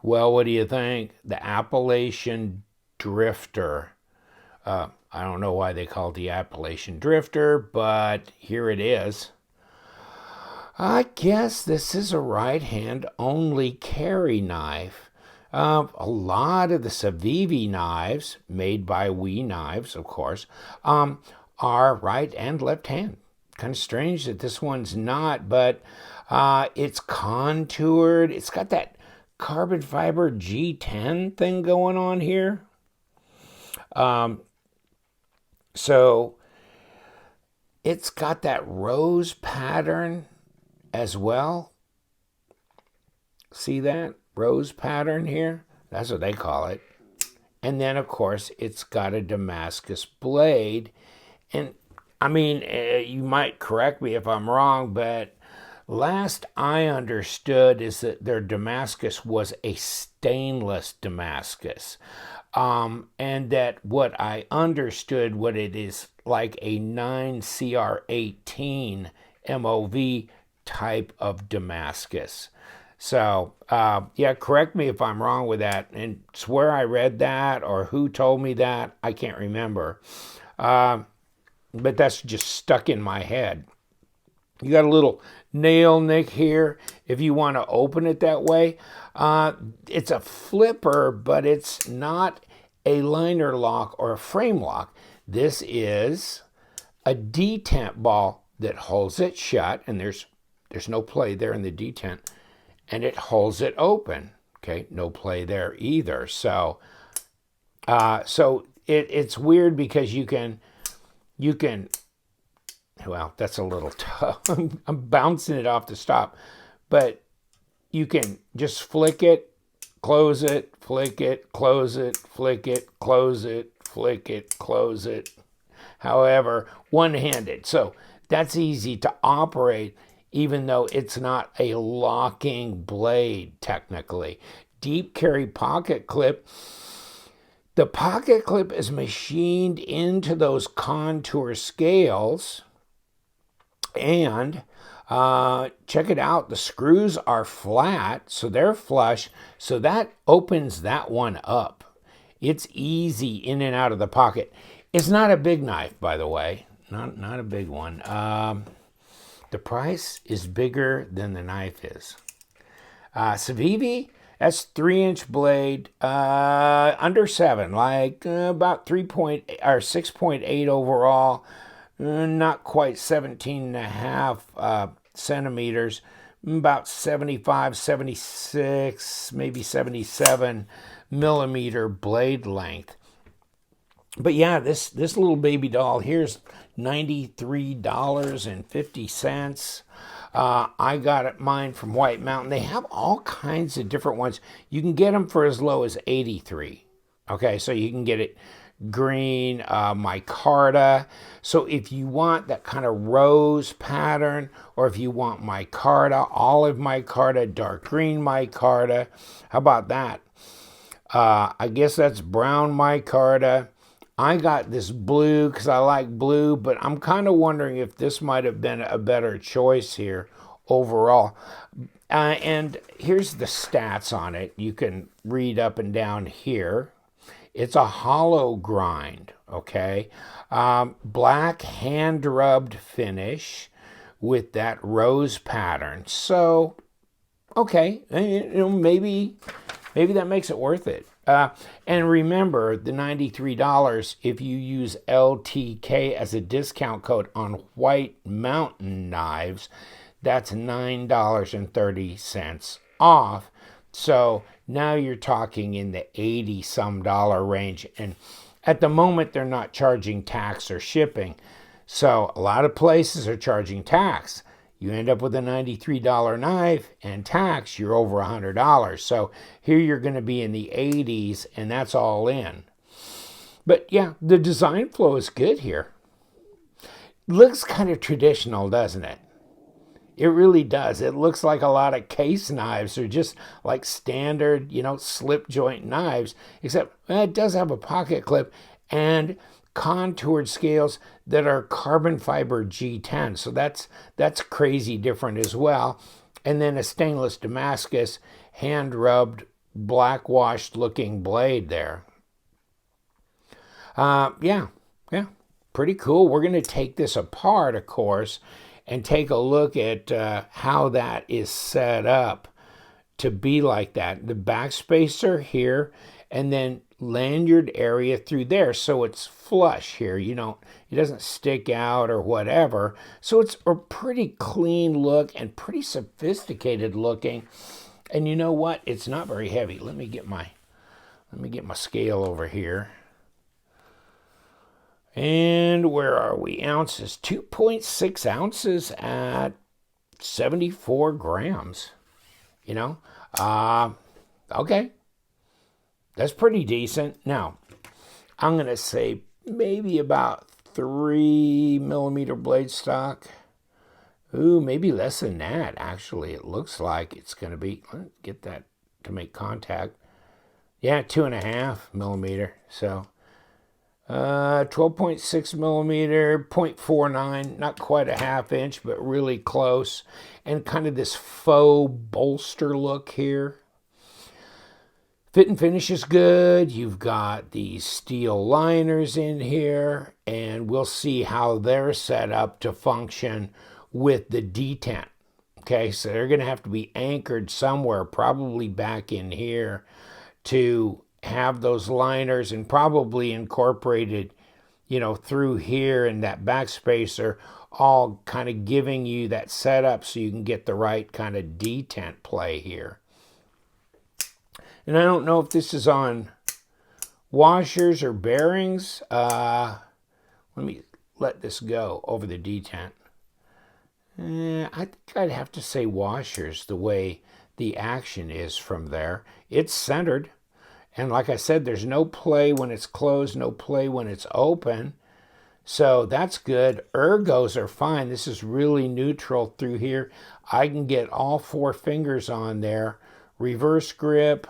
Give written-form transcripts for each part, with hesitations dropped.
Well, what do you think? The Appalachian Drifter. I don't know why they call it the Appalachian Drifter, but here it is. I guess this is a right-hand only carry knife. A lot of the Civivi knives, made by We Knives, of course, are right and left hand. Kind of strange that this one's not, but it's contoured. It's got that carbon fiber G10 thing going on here. So it's got that rose pattern as well. See that rose pattern here? That's what they call it. And then, of course, it's got a Damascus blade. And I mean, you might correct me if I'm wrong, but last I understood is that their Damascus was a stainless Damascus. And that what I understood, what it is like a 9CR18 MOV type of Damascus. So, yeah, correct me if I'm wrong with that. And swear I read that or who told me that, I can't remember. But that's just stuck in my head. You got a little nail nick here if you want to open it that way. It's a flipper, but it's not a liner lock or a frame lock. This is a detent ball that holds it shut, and there's no play there in the detent, and it holds it open. Okay, no play there either. So, it's weird because you can. Well, that's a little tough. I'm bouncing it off the stop, but you can just flick it, close it, flick it, close it, flick it, close it, flick it, close it. However, one-handed. So that's easy to operate, even though it's not a locking blade technically. Deep carry pocket clip. The pocket clip is machined into those contour scales. And check it out, the screws are flat, so they're flush, so that opens that one up. It's easy in and out of the pocket. It's not a big knife, by the way, not a big one. The price is bigger than the knife is. Civivi, that's 3-inch blade, under 7, like about 6.8 overall. Not quite 17.5 centimeters, about 75, 76, maybe 77 millimeter blade length. But yeah, this little baby doll here's $93.50. I got mine from White Mountain. They have all kinds of different ones. You can get them for as low as $83. Okay, so you can get it green, micarta. So if you want that kind of rose pattern, or if you want micarta, olive micarta, dark green micarta, how about that? I guess that's brown micarta. I got this blue because I like blue, but I'm kind of wondering if this might have been a better choice here overall. And here's the stats on it. You can read up and down here. It's a hollow grind, okay? Black hand-rubbed finish with that rose pattern. So, okay, maybe that makes it worth it. And remember, the $93, if you use LTK as a discount code on White Mountain knives, that's $9.30 off. So now you're talking in the $80-some range. And at the moment, they're not charging tax or shipping. So a lot of places are charging tax. You end up with a $93 knife and tax, you're over $100. So here you're going to be in the 80s, and that's all in. But yeah, the design flow is good here. Looks kind of traditional, doesn't it? It really does. It looks like a lot of case knives or just like standard, slip joint knives, except it does have a pocket clip and contoured scales that are carbon fiber G10. So that's crazy different as well. And then a stainless Damascus hand rubbed black washed looking blade there. Yeah, pretty cool. We're going to take this apart, of course, and take a look at how that is set up to be like that. The backspacer here, and then lanyard area through there, so it's flush here. It doesn't stick out or whatever. So it's a pretty clean look and pretty sophisticated looking. And you know what? It's not very heavy. Let me get my scale over here. And where are we? Ounces. 2.6 ounces at 74 grams. Okay. That's pretty decent. Now, I'm going to say maybe about 3 millimeter blade stock. Ooh, maybe less than that, actually. It looks like it's going to be, let's get that to make contact. Yeah, 2.5 millimeter. So, 12.6 millimeter, 0.49, not quite a half inch, but really close. And kind of this faux bolster look here. Fit and finish is good. You've got these steel liners in here, and we'll see how they're set up to function with the detent. Okay, so they're going to have to be anchored somewhere, probably back in here, to have those liners, and probably incorporated, through here in that backspacer, all kind of giving you that setup so you can get the right kind of detent play here. And I don't know if this is on washers or bearings. Let me let this go over the detent. I think I'd have to say washers, the way the action is from there. It's centered. And like I said, there's no play when it's closed, no play when it's open. So that's good. Ergos are fine. This is really neutral through here. I can get all 4 fingers on there. Reverse grip.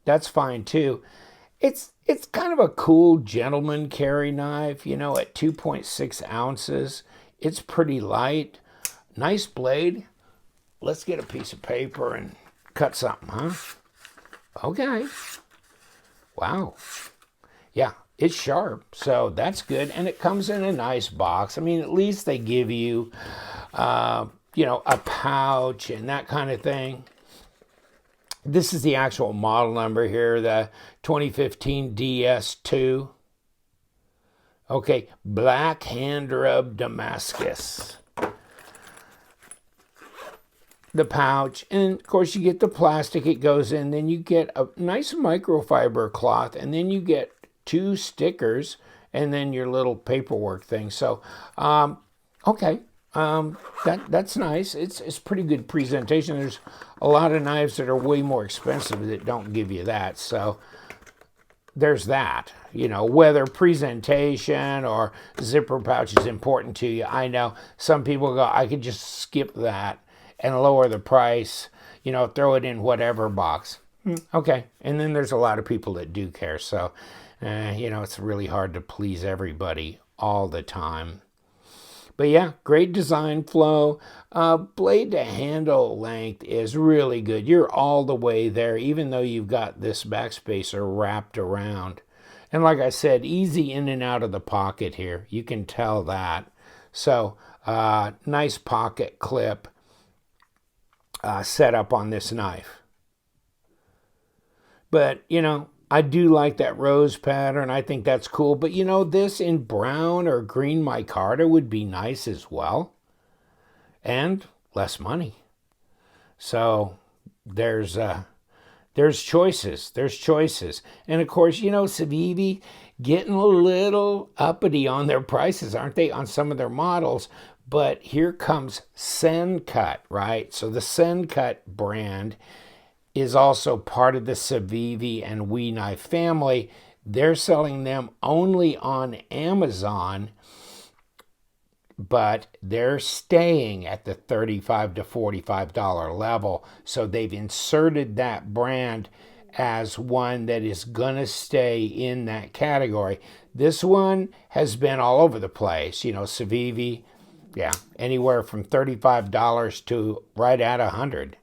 That's fine too. It's kind of a cool gentleman carry knife, at 2.6 ounces. It's pretty light. Nice blade. Let's get a piece of paper and cut something, huh? Okay. Wow. Yeah, it's sharp, so that's good. And it comes in a nice box. I mean, at least they give you, a pouch and that kind of thing. This is the actual model number here, the 2015 DS2. Okay, black hand rub Damascus. The pouch, and of course you get the plastic it goes in, then you get a nice microfiber cloth, and then you get 2 stickers, and then your little paperwork thing. So, okay. That's nice. It's pretty good presentation. There's a lot of knives that are way more expensive that don't give you that. So there's that. Whether presentation or zipper pouch is important to you. I know some people go, I could just skip that and lower the price, throw it in whatever box. Okay. And then there's a lot of people that do care. So, it's really hard to please everybody all the time. But yeah, great design flow. Blade to handle length is really good. You're all the way there, even though you've got this backspacer wrapped around. And like I said, easy in and out of the pocket here. You can tell that. So, nice pocket clip set up on this knife. But, I do like that rose pattern. I think that's cool. But, this in brown or green micarta would be nice as well. And less money. So there's choices. There's choices. And, of course, Civivi getting a little uppity on their prices, aren't they, on some of their models? But here comes Sencut, right? So the Sencut brand is also part of the Civivi and We Knife family. They're selling them only on Amazon, but they're staying at the $35 to $45 level. So they've inserted that brand as one that is going to stay in that category. This one has been all over the place. Civivi, anywhere from $35 to right at $100.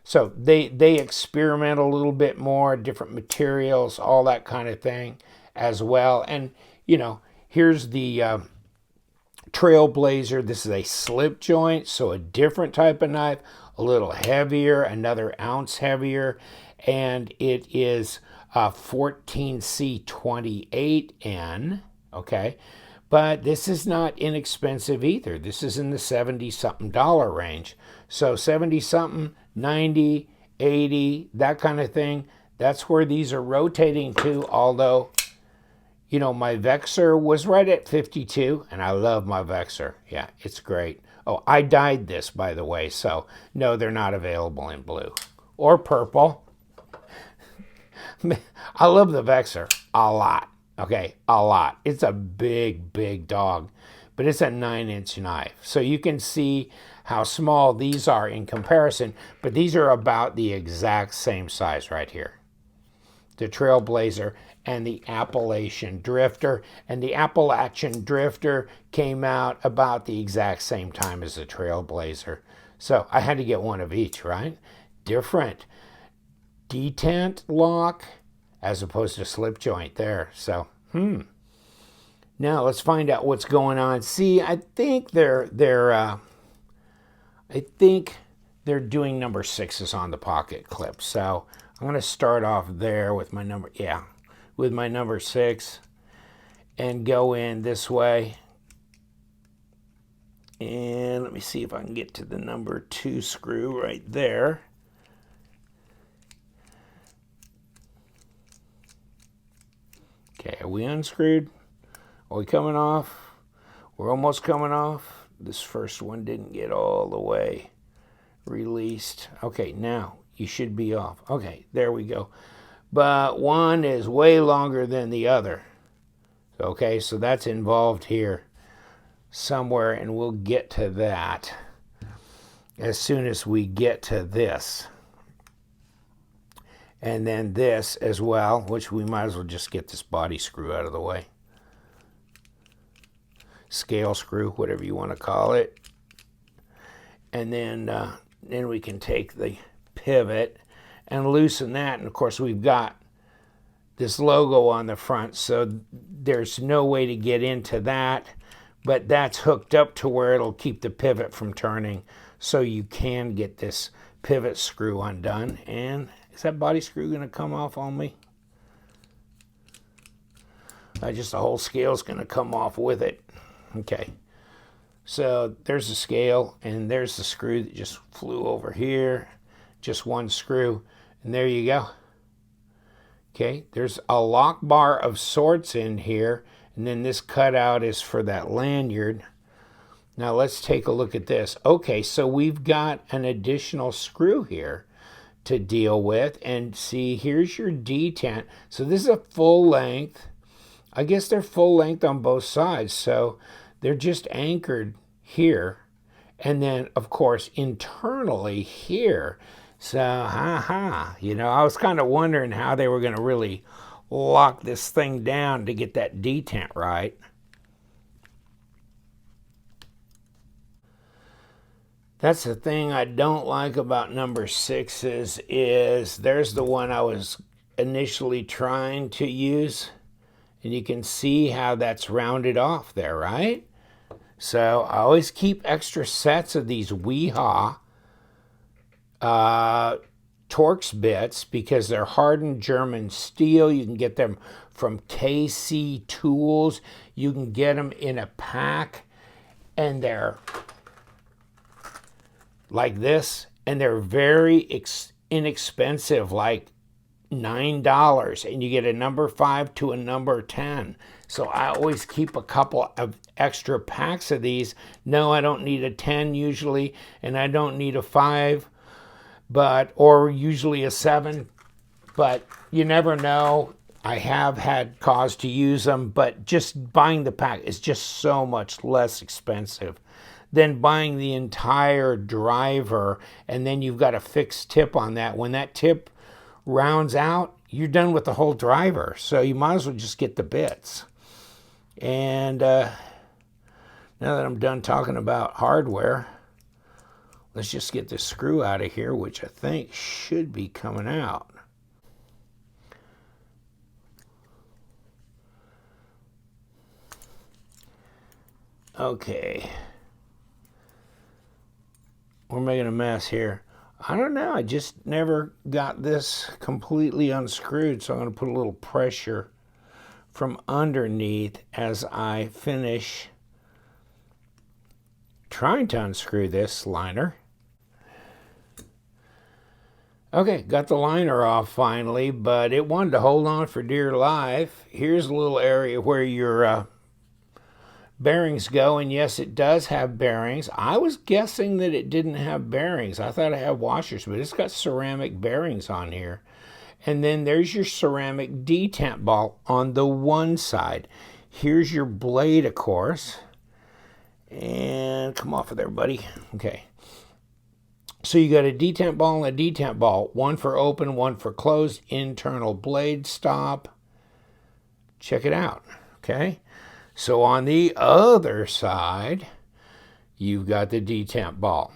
So they experiment a little bit more, different materials, all that kind of thing as well. And, you know, here's the Trailblazer. This is a slip joint, so a different type of knife, a little heavier, another ounce heavier, and it is 14C28N, okay? But this is not inexpensive either. This is in the 70-something dollar range. So 70-something, 90, 80, that kind of thing. That's where these are rotating to, although, you know, my Vexor was right at 52, and I love my Vexor. Yeah, it's great. Oh, I dyed this, by the way, so no, they're not available in blue or purple. I love the Vexor a lot, okay, a lot. It's a big, big dog, but it's a 9-inch knife. So you can see how small these are in comparison, but these are about the exact same size right here. The Trailblazer and the Appalachian Drifter. And the Appalachian Drifter came out about the exact same time as the Trailblazer. So I had to get one of each, right? Different detent lock as opposed to slip joint there. So, Now let's find out what's going on. See, I think they're doing number 6s on the pocket clip. So I'm going to start off there with my number, with my number 6 and go in this way. And let me see if I can get to the number 2 screw right there. Okay, are we unscrewed? Are we coming off? We're almost coming off. This first one didn't get all the way released. Okay, now you should be off. Okay, there we go. But one is way longer than the other. Okay, so that's involved here somewhere, and we'll get to that as soon as we get to this. And then this as well, which we might as well just get this body screw out of the way. Scale screw, whatever you want to call it. And then we can take the pivot and loosen that. And of course we've got this logo on the front, so there's no way to get into that, but that's hooked up to where it'll keep the pivot from turning, so you can get this pivot screw undone. And is that body screw going to come off on me? Just the whole scale's going to come off with it. Okay. So there's the scale, and there's the screw that just flew over here. Just one screw, and there you go. Okay, there's a lock bar of sorts in here, and then this cutout is for that lanyard. Now let's take a look at this. Okay, so we've got an additional screw here to deal with, and see, here's your detent. So this is a full length. I guess they're full length on both sides, so they're just anchored here, and then of course internally here. So, you know, I was kind of wondering how they were going to really lock this thing down to get that detent right. That's the thing I don't like about number 6s is there's the one I was initially trying to use, and you can see how that's rounded off there, right? So I always keep extra sets of these Weehaw Torx bits because they're hardened German steel. You can get them from KC Tools. You can get them in a pack, and they're like this, and they're very inexpensive, like $9, and you get a number 5 to a number 10. So I always keep a couple of extra packs of these. No, I don't need a 10 usually, and I don't need a 5, or usually a 7, but you never know. I have had cause to use them, but just buying the pack is just so much less expensive than buying the entire driver, and then you've got a fixed tip on that. When that tip rounds out, you're done with the whole driver, so you might as well just get the bits. And now that I'm done talking about hardware, let's just get this screw out of here, which I think should be coming out. Okay. We're making a mess here. I don't know. I just never got this completely unscrewed, so I'm going to put a little pressure from underneath as I finish trying to unscrew this liner. Okay, got the liner off finally, but it wanted to hold on for dear life. Here's a little area where your bearings go, and yes, it does have bearings. I was guessing that it didn't have bearings. I thought it had washers, but it's got ceramic bearings on here. And then there's your ceramic detent ball on the one side. Here's your blade, of course. And come off of there, buddy. Okay. So you got a detent ball and a detent ball. One for open, one for closed. Internal blade stop. Check it out. Okay. So on the other side, you've got the detent ball.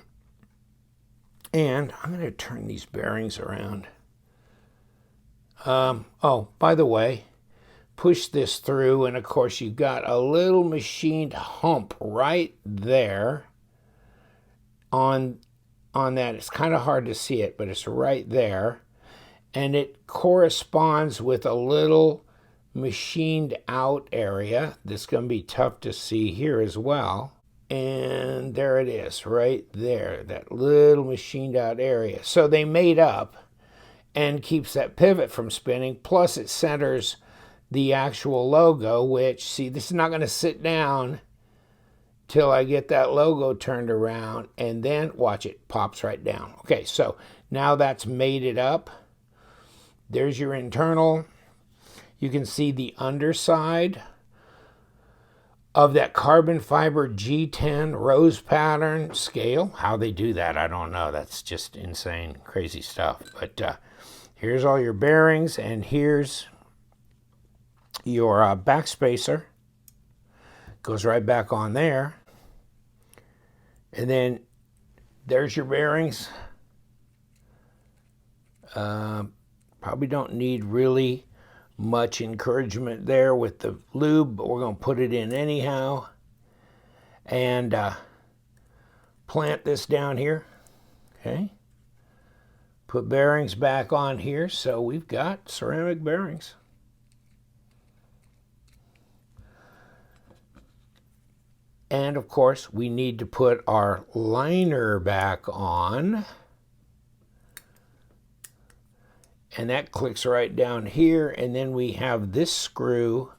And I'm going to turn these bearings around. Oh, by the way, push this through, and of course you've got a little machined hump right there on that. It's kind of hard to see it, but it's right there. And it corresponds with a little machined out area that's going to be tough to see here as well. And there it is, right there, that little machined out area. So they made up and keeps that pivot from spinning, plus it centers the actual logo, which, see, this is not going to sit down till I get that logo turned around, and then, watch, it pops right down. Okay, so now that's made it up. There's your internal. You can see the underside of that carbon fiber G10 rose pattern scale. How they do that, I don't know. That's just insane, crazy stuff. But here's all your bearings, and here's your back spacer. Goes right back on there. And then there's your bearings. Probably don't need really much encouragement there with the lube, but we're going to put it in anyhow. And plant this down here. Okay. Put bearings back on here, so we've got ceramic bearings. And of course, we need to put our liner back on. And that clicks right down here, and then we have this screw.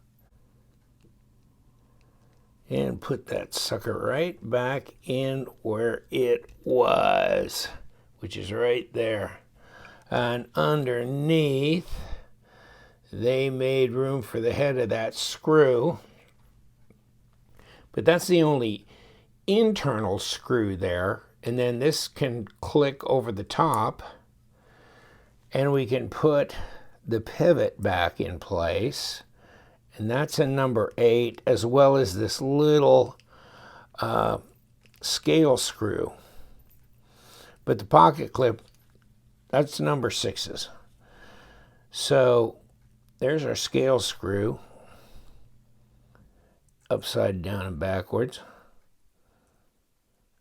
And put that sucker right back in where it was, which is right there. And underneath, they made room for the head of that screw. But that's the only internal screw there. And then this can click over the top, and we can put the pivot back in place. And that's a number 8, as well as this little scale screw. But the pocket clip, that's number 6s. So there's our scale screw, upside down and backwards.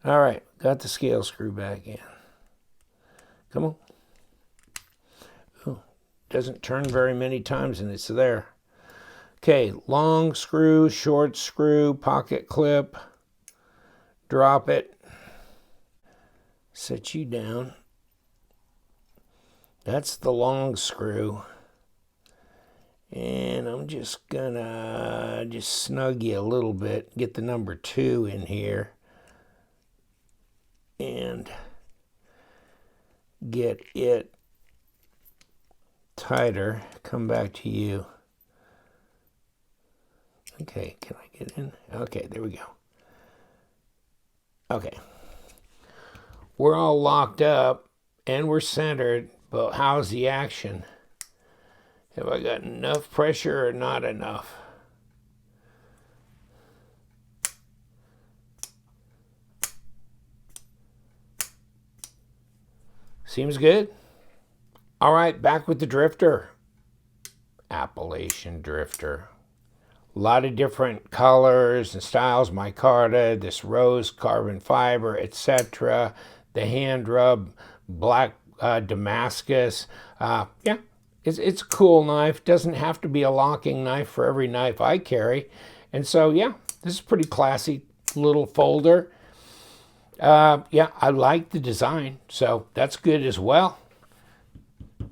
All right, got the scale screw back in. Come on. Ooh, doesn't turn very many times, and it's there. Okay, long screw, short screw, pocket clip. Drop it. Set you down. That's the long screw. And I'm just gonna snug you a little bit. Get the number 2 in here. And get it tighter. Come back to you. Okay, can I get in? Okay, there we go. Okay. We're all locked up and we're centered, but how's the action? Have I got enough pressure or not enough? Seems good. All right, back with the Drifter. Appalachian Drifter. A lot of different colors and styles. Micarta, this rose carbon fiber, etc. The hand rub, black Damascus. Yeah, it's a cool knife. Doesn't have to be a locking knife for every knife I carry. And so, yeah, this is a pretty classy little folder. Yeah, I like the design, so that's good as well.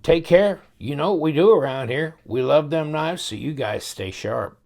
Take care. You know what we do around here. We love them knives, so you guys stay sharp.